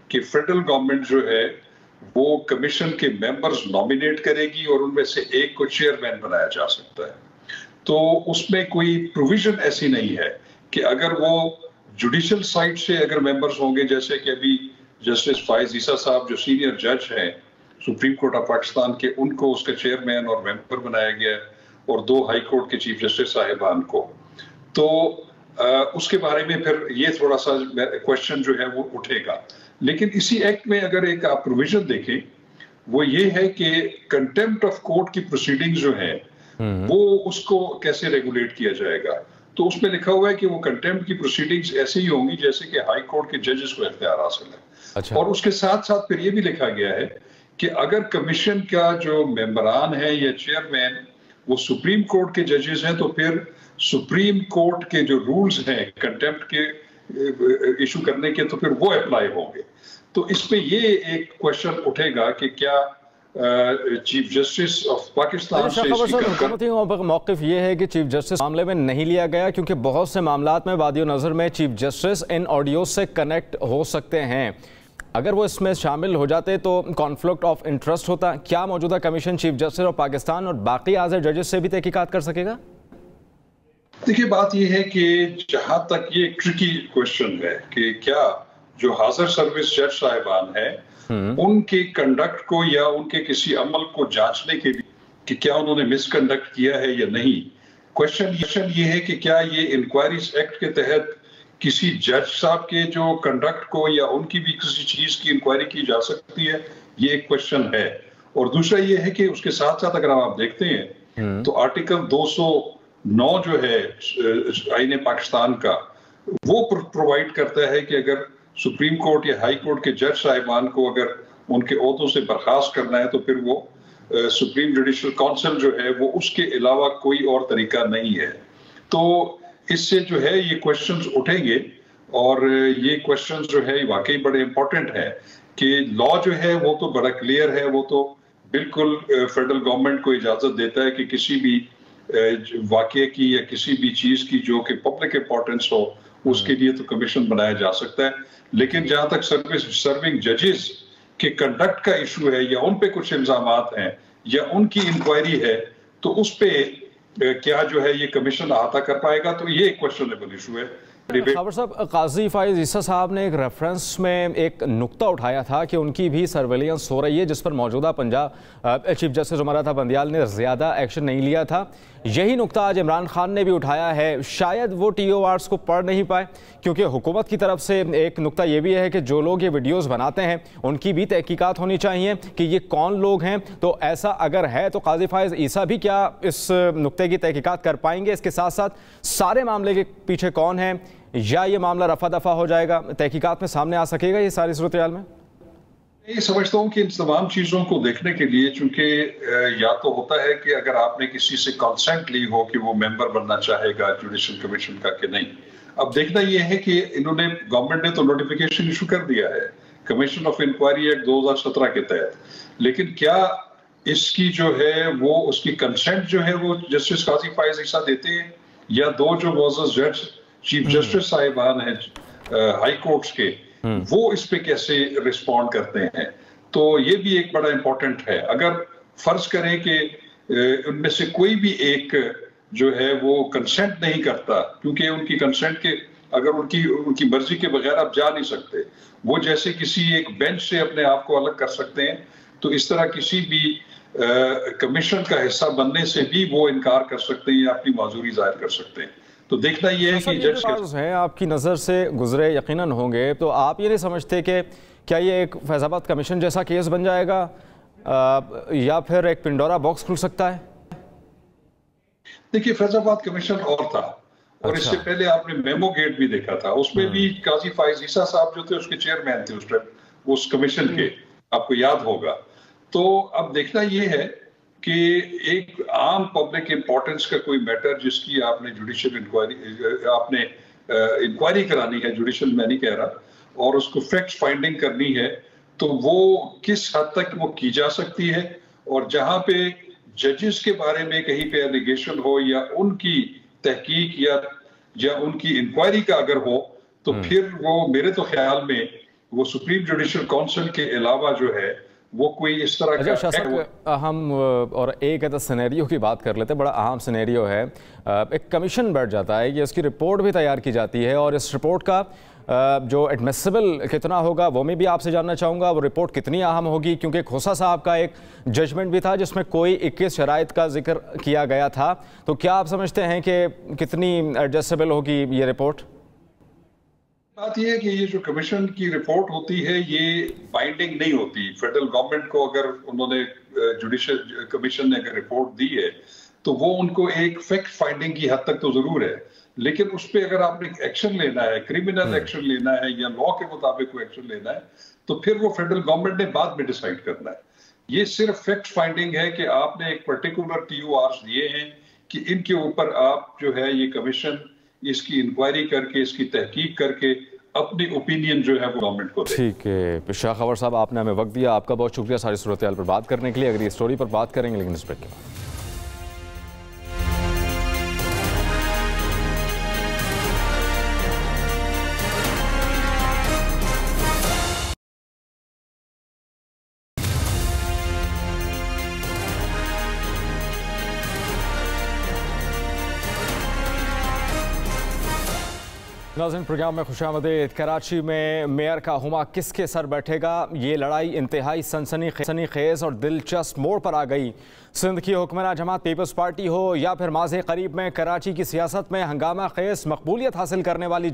کہ فیڈرل گورنمنٹ جو ہے وہ کمیشن کے ممبرز نامینیٹ کرے گی اور ان میں سے ایک کو چیئرمین بنایا جا سکتا ہے. تو اس میں کوئی پروویژن ایسی نہیں ہے کہ اگر وہ جوڈیشل سائٹ سے اگر ممبرز ہوں گے، جیسے کہ ابھی جسٹس فائز عیسیٰ صاحب جو سینئر جج ہیں سپریم کورٹ آف پاکستان کے، ان کو اس کا چیئرمین اور ممبر بنایا گیا اور 2 ہائی کورٹ کے چیف جسٹس صاحبان کو. تو اس کے بارے میں پھر یہ تھوڑا سا کوشچن جو ہے وہ اٹھے گا. لیکن اسی ایکٹ میں اگر ایک آپ پروویژن دیکھیں، وہ یہ ہے کہ کنٹیمپٹ آف کورٹ کی پروسیڈنگز جو ہیں وہ اس کو کیسے ریگولیٹ کیا جائے گا. تو اس میں لکھا ہوا ہے کہ وہ کنٹیمپٹ کی پروسیڈنگز ایسے ہی ہوں گی جیسے کہ ہائی کورٹ کے ججز کو اختیار حاصل ہے. اور اس کے ساتھ ساتھ پھر یہ بھی لکھا گیا ہے کہ اگر کمیشن کا جو ممبران ہے یا چیئرمین وہ سپریم کورٹ کے ججز ہیں، تو پھر سپریم کورٹ کے جو رولز ہیں کنٹیمپٹ کے ایشو کرنے کے، تو پھر وہ اپلائی ہوں گے. تو اس پہ یہ ایک کوشچن اٹھے گا کہ کیا چیف جسٹس آف پاکستان سے حکومتی موقف یہ ہے کہ چیف جسٹس معاملے میں نہیں لیا گیا کیونکہ بہت سے معاملات میں وادی نظر میں چیف جسٹس ان آڈیو سے کنیکٹ ہو سکتے ہیں. اگر وہ اس میں شامل ہو جاتے تو کانفلکٹ آف انٹرسٹ ہوتا. کیا موجودہ کمیشن چیف جسٹس اور پاکستان اور باقی حاضر ججز سے بھی تحقیقات کر سکے گا؟ دیکھیے، بات یہ ہے کہ جہاں تک یہ ٹرکی کوشچن ہے کہ کیا جو حاضر سروس جج صاحبان ہیں ان کے کنڈکٹ کو یا ان کے کسی عمل کو جانچنے کے لیے کہ کیا انہوں نے مس کنڈکٹ کیا ہے یا نہیں. کوشچن یہ ہے کہ کیا یہ انکوائریز ایکٹ کے تحت کسی جج صاحب کے جو کنڈکٹ کو یا ان کی بھی کسی چیز کی انکوائری کی جا سکتی ہے، یہ ایک کوشچن ہے. اور دوسرا یہ ہے کہ اس کے ساتھ ساتھ اگر آپ دیکھتے ہیں تو آرٹیکل 209 جو ہے آئین پاکستان کا، وہ پرووائڈ کرتا ہے کہ اگر سپریم کورٹ یا ہائی کورٹ کے جج صاحبان کو اگر ان کے عہدوں سے برخاست کرنا ہے تو پھر وہ سپریم جوڈیشل کونسل جو ہے وہ اس کے علاوہ کوئی اور طریقہ نہیں ہے. تو اس سے جو ہے یہ کوشچنز اٹھیں گے اور یہ کوشچنز جو ہے واقعی بڑے امپورٹنٹ ہیں کہ لا جو ہے وہ تو بڑا کلیئر ہے، وہ تو بالکل فیڈرل گورنمنٹ کو اجازت دیتا ہے کہ کسی بھی واقعے کی یا کسی بھی چیز کی جو کہ پبلک امپورٹنس ہو اس کے لیے تو کمیشن بنایا جا سکتا ہے. لیکن جہاں تک سرونگ ججز کے کنڈکٹ کا ایشو ہے یا ان پہ کچھ الزامات ہیں یا ان کی انکوائری ہے، تو اس پہ کیا جو ہے یہ کمیشن احاطہ کر پائے گا، تو یہ ایک کویسچنیبل ایشو ہے. خبر صاحب، قاضی فائز عیسیٰ صاحب نے ایک ریفرنس میں ایک نقطہ اٹھایا تھا کہ ان کی بھی سرویلنس ہو رہی ہے جس پر موجودہ پنجاب چیف جسٹس عمر عطا بندیال نے زیادہ ایکشن نہیں لیا تھا. یہی نقطہ آج عمران خان نے بھی اٹھایا ہے. شاید وہ ٹی او آرز کو پڑھ نہیں پائے کیونکہ حکومت کی طرف سے ایک نقطہ یہ بھی ہے کہ جو لوگ یہ ویڈیوز بناتے ہیں ان کی بھی تحقیقات ہونی چاہیے کہ یہ کون لوگ ہیں. تو ایسا اگر ہے تو قاضی فائز عیسیٰ بھی کیا اس نقطے کی تحقیقات کر پائیں گے؟ اس کے ساتھ ساتھ سارے معاملے کے پیچھے کون ہیں، یا یہ معاملہ رفع دفع ہو جائے گا، تحقیقات میں سامنے آ سکے گا یہ ساری صورتحال میں؟ میں یہ سمجھتا ہوں کہ ان تمام چیزوں کو دیکھنے کے لیے چونکہ یا تو ہوتا ہے کہ اگر آپ نے کسی سے کنسنٹ لی ہو کہ وہ ممبر بننا چاہے گا جوڈیشل کمیشن کا کہ نہیں. اب دیکھنا یہ ہے کہ انہوں نے گورنمنٹ نے تو نوٹیفیکیشن ایشو کر دیا ہے کمیشن آف انکوائری ایکٹ 2017 کے تحت، لیکن کیا اس کی جو ہے وہ اس کی کنسنٹ جو ہے وہ جسٹس قاضی فائز عیسیٰ دیتے ہیں، یا دو جو معزز جج چیف جسٹس صاحبان ہیں ہائی کورٹس کے وہ اس پہ کیسے رسپونڈ کرتے ہیں؟ تو یہ بھی ایک بڑا امپورٹنٹ ہے. اگر فرض کریں کہ ان میں سے کوئی بھی ایک جو ہے وہ کنسنٹ نہیں کرتا، کیونکہ ان کی کنسنٹ کے اگر ان کی مرضی کے بغیر آپ جا نہیں سکتے، وہ جیسے کسی ایک بینچ سے اپنے آپ کو الگ کر سکتے ہیں، تو اس طرح کسی بھی کمیشن کا حصہ بننے سے بھی وہ انکار کر سکتے ہیں یا اپنی معذوری ظاہر کر سکتے ہیں. تو دیکھنا یہ ہے کہ جج ہیں آپ کی نظر سے گزرے یقیناً ہوں گے، تو آپ یہ نہیں سمجھتے کہ کیا یہ ایک فیض آباد کمیشن جیسا کیس بن جائے گا یا پھر ایک پنڈورا باکس کھل سکتا ہے؟ دیکھیے، فیض آباد کمیشن اور تھا، اور اس سے پہلے آپ نے میمو گیٹ بھی دیکھا تھا، اس میں بھی قاضی فائز عیسیٰ صاحب جو تھے اس کے چیئرمین تھے اس ٹائم اس کمیشن کے، آپ کو یاد ہوگا. تو اب دیکھنا یہ ہے کہ ایک عام پبلک امپورٹنس کا کوئی میٹر جس کی آپ نے جوڈیشل انکوائری آپ نے انکوائری کرانی ہے، جوڈیشل میں نہیں کہہ رہا، اور اس کو فیکٹ فائنڈنگ کرنی ہے، تو وہ کس حد تک وہ کی جا سکتی ہے. اور جہاں پہ ججز کے بارے میں کہیں پہ ایلیگیشن ہو یا ان کی تحقیق یا ان کی انکوائری کا اگر ہو، تو پھر وہ میرے تو خیال میں وہ سپریم جوڈیشل کونسل کے علاوہ جو ہے वो कोई इस तरह का शासक हम और एक ऐसा सिनेरियो की बात कर लेते हैं, बड़ा अहम सिनेरियो है। एक कमीशन बैठ जाता है, ये उसकी रिपोर्ट भी तैयार की जाती है और इस रिपोर्ट का जो एडमिसिबल कितना होगा वो मैं भी आपसे जानना चाहूँगा। वो रिपोर्ट कितनी अहम होगी, क्योंकि खोसा साहब का एक जजमेंट भी था जिसमें कोई 21 शराइत का जिक्र किया गया था। तो क्या आप समझते हैं कि कितनी एडजस्टेबल होगी ये रिपोर्ट? बात यह है कि ये जो कमीशन की रिपोर्ट होती है ये बाइंडिंग नहीं होती। फेडरल गवर्नमेंट को अगर उन्होंने जुडिशियल कमीशन ने अगर रिपोर्ट दी है तो वो उनको एक फैक्ट फाइंडिंग की हद तक तो जरूर है, लेकिन उस पर अगर आपने एक्शन लेना है, क्रिमिनल एक्शन लेना है या लॉ के मुताबिक कोई एक्शन लेना है, तो फिर वो फेडरल गवर्नमेंट ने बाद में डिसाइड करना है। ये सिर्फ फैक्ट फाइंडिंग है कि आपने एक पर्टिकुलर TORs दिए हैं कि इनके ऊपर आप जो है ये कमीशन इसकी इंक्वायरी करके, इसकी तहकीक करके अपनी ओपिनियन जो है वो गवर्नमेंट को दे। ठीक है शाह खबर साहब, आपने हमें वक्त दिया, आपका बहुत शुक्रिया सारी सूरत हाल पर बात करने के लिए। अगली स्टोरी पर बात करेंगे लेकिन इस ब्रेक के बाद। नाज़रीन, प्रोग्राम में खुशामदीद। कराची में मेयर का हुमा किसके सर बैठेगा, ये लड़ाई इंतहाई सनसनीखेज और दिलचस्प मोड़ पर आ गई। सिंध की हुक्मरान जमात पीपल्स पार्टी हो या फिर माज़े करीब में कराची की सियासत में हंगामा खेज मकबूलियत हासिल करने वाली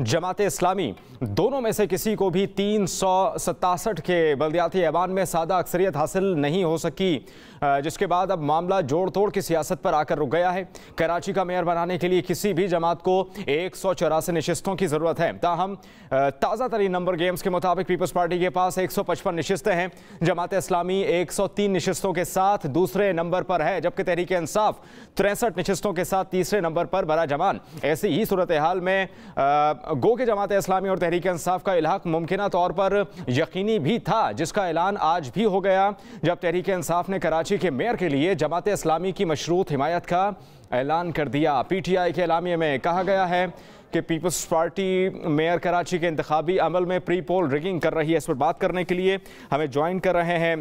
जमात इस्लामी, दोनों में से किसी को भी 367 के बल्दियाती ऐवान में सादा अक्सरियत हासिल नहीं हो सकी, जिसके बाद अब मामला जोड़ तोड़ की सियासत पर आकर रुक गया है। कराची का मेयर बनाने के लिए किसी भी जमात को 184 नशिस्तों की ज़रूरत है। ताहम ताज़ा तरीन नंबर गेम्स के मुताबिक पीपल्स पार्टी के पास 155 नशिस्तें हैं। जमात इस्लामी 103 नशिस्तों के साथ दूसरे नंबर पर है, जबकि तहरीक इंसाफ 63 नशिस्तों के साथ तीसरे नंबर पर बराजमान। ऐसी ही सूरत हाल में गो के जमात इस्लामी और तहरीक इंसाफ का इल्हाक मुमकिना तौर पर यकीनी भी था, जिसका ऐलान आज भी हो गया जब तहरीक इंसाफ ने कराची के मेयर के लिए जमात इस्लामी की मशरूत हिमायत का ऐलान कर दिया। PTI के एलामिये में कहा गया है कि पीपल्स पार्टी मेयर कराची के इंतखाबी अमल में प्री पोल रिगिंग कर रही है। इस पर बात करने के लिए हमें ज्वाइन कर रहे हैं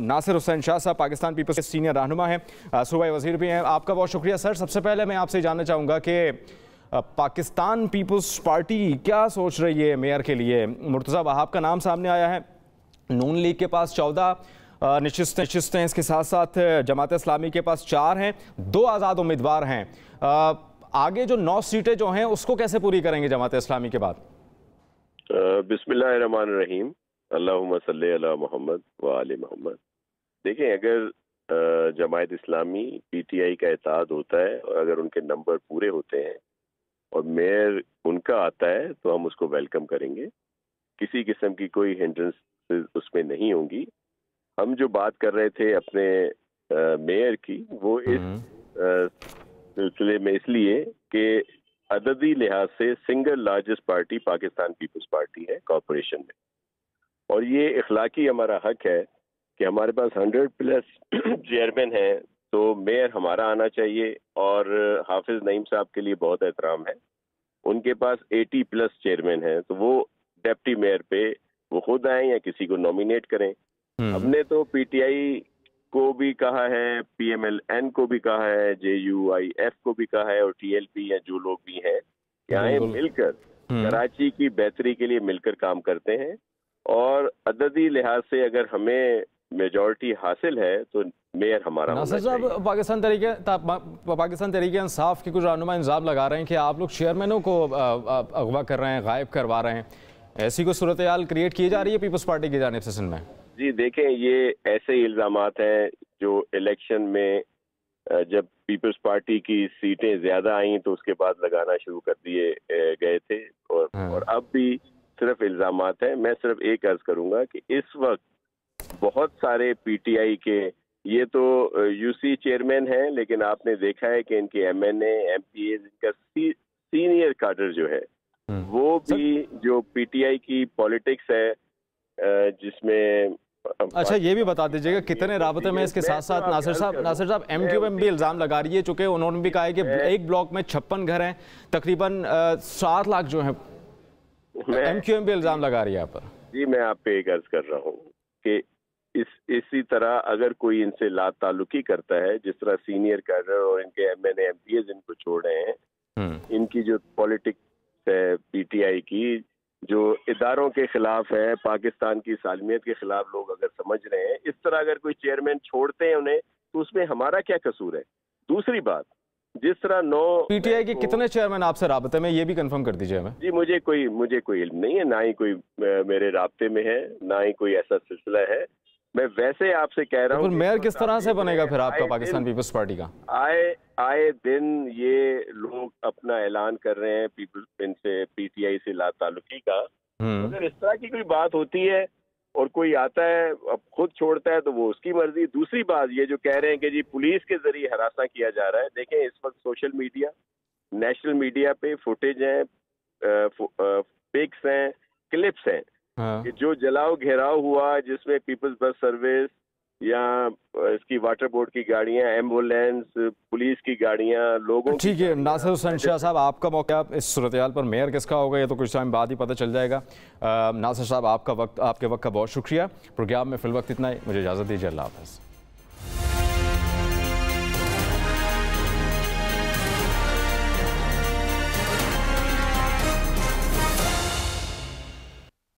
नासिर हुसैन शाह साहब, पाकिस्तान पीपल्स के सीनियर रहनुमा हैं, सूबाई वज़ीर भी हैं। आपका बहुत शुक्रिया सर। सबसे पहले मैं आपसे जानना चाहूँगा कि पाकिस्तान पीपल्स पार्टी क्या सोच रही है मेयर के लिए? मुर्तज़ा वहाब का नाम सामने आया है, नून लीग के पास 14 नशिस्तें हैं, इसके साथ साथ जमात इस्लामी के पास 4 हैं, 2 आज़ाद उम्मीदवार हैं। आगे जो 9 सीटें जो हैं उसको कैसे पूरी करेंगे जमात इस्लामी के बाद? बिस्मिल्लाहिर्रहमानिर्रहीम, अल्लाहुम्मा सल्ली अला मुहम्मद व आले मोहम्मद। देखें, अगर जमात इस्लामी PTI का इत्तेहाद होता है और अगर उनके नंबर पूरे होते हैं और मेयर उनका आता है तो हम उसको वेलकम करेंगे। किसी किस्म की कोई हिंड्रेंस उसमें नहीं होंगी। हम जो बात कर रहे थे अपने मेयर की, वो इस सिलसिले में इसलिए कि अददी लिहाज से single largest party Pakistan Peoples Party है कॉरपोरेशन में, और ये इखलाकी हमारा हक है कि हमारे पास 100+ चेयरमैन हैं, तो मेयर हमारा आना चाहिए। और हाफिज नईम साहब के लिए बहुत एहतराम है, उनके पास 80+ चेयरमैन हैं, तो वो डेप्टी मेयर पे वो खुद आए या किसी को नॉमिनेट करें। हमने तो PTI को भी कहा है, PMLN को भी कहा है, JUIF को भी कहा है और TLP या जो लोग भी हैं, यहाँ मिलकर कराची की बेहतरी के लिए मिलकर काम करते हैं। और अददी लिहाज से अगर हमें मेजॉरिटी हासिल है तो मेयर हमारा होना चाहिए। पाकिस्तान तहरीक इंसाफ के कुछ रहनुमा इल्ज़ाम लगा रहे हैं कि आप लोग चेयरमैनों को अगवा कर रहे हैं, गायब करवा रहे हैं। ऐसी कोई सूरत हाल क्रिएट की जा रही है पीपल्स पार्टी की जानिब से सिंध में? जी देखें, ये ऐसे ही इल्ज़ामात हैं जो इलेक्शन में जब पीपल्स पार्टी की सीटें ज़्यादा आई तो उसके बाद लगाना शुरू कर दिए गए थे, और अब भी सिर्फ इल्ज़ामात हैं। मैं सिर्फ एक अर्ज़ करूँगा कि इस वक्त बहुत सारे PTI के ये तो UC चेयरमैन हैं, लेकिन आपने देखा है कि इनके MNA MPA इनका सीनियर काडर जो है वो भी जो PTI की पॉलिटिक्स है जिसमें अच्छा ये भी बता दीजिएगा कितने राबते में इसके साथ साथ नासिर साहब MQM भी इल्ज़ाम लगा रही है, चूँकि उन्होंने भी कहा है कि एक ब्लॉक में 56 घर हैं, तकरीबन 7 लाख जो हैं, MQM भी इल्ज़ाम लगा रही है यहाँ पर। जी मैं आप पे एक अर्ज कर रहा हूँ कि इसी तरह अगर कोई इनसे ला ताल्लुकी करता है, जिस तरह सीनियर कैडर और इनके MNA MPs इनको छोड़ रहे हैं, इनकी जो पॉलिटिक्स है PTI की, जो इदारों के खिलाफ है, पाकिस्तान की सालमियत के खिलाफ लोग अगर समझ रहे हैं, इस तरह अगर कोई चेयरमैन छोड़ते हैं उन्हें, तो उसमें हमारा क्या कसूर है? दूसरी बात, जिस तरह PTI के कितने चेयरमैन आपसे राबते में, ये भी कंफर्म कर दीजिए हमें। जी, मुझे कोई इल्म नहीं है, ना ही कोई मेरे राब्ते में है, ना ही कोई ऐसा सिलसिला है। मैं वैसे आपसे कह रहा हूँ, मेयर किस तरह से बनेगा फिर आपका पाकिस्तान पीपल्स पार्टी का? आए दिन ये लोग अपना ऐलान कर रहे हैं इनसे PTI से ला ताल्लुकी का। अगर इस तरह की कोई बात होती है और कोई आता है अब खुद छोड़ता है तो वो उसकी मर्जी। दूसरी बात, ये जो कह रहे हैं कि जी पुलिस के जरिए हरासा किया जा रहा है, देखें इस वक्त सोशल मीडिया, नेशनल मीडिया पे फुटेज हैं, पिक्स हैं, क्लिप्स हैं कि जो जलाओ घेराव हुआ जिसमें पीपल्स बस सर्विस या इसकी वाटर बोर्ड की गाड़ियां, एम्बुलेंस, पुलिस की गाड़ियां, लोगों। ठीक है नासिर हुसैन शाह साहब, आपका मौका इस सूरत-ए-हाल पर मेयर किसका होगा ये तो कुछ टाइम बाद ही पता चल जाएगा। नासिर साहब आपके वक्त का बहुत शुक्रिया। प्रोग्राम में फिल वक्त इतना ही, मुझे इजाज़त दीजिए, अल्लाह हाफ़िज़।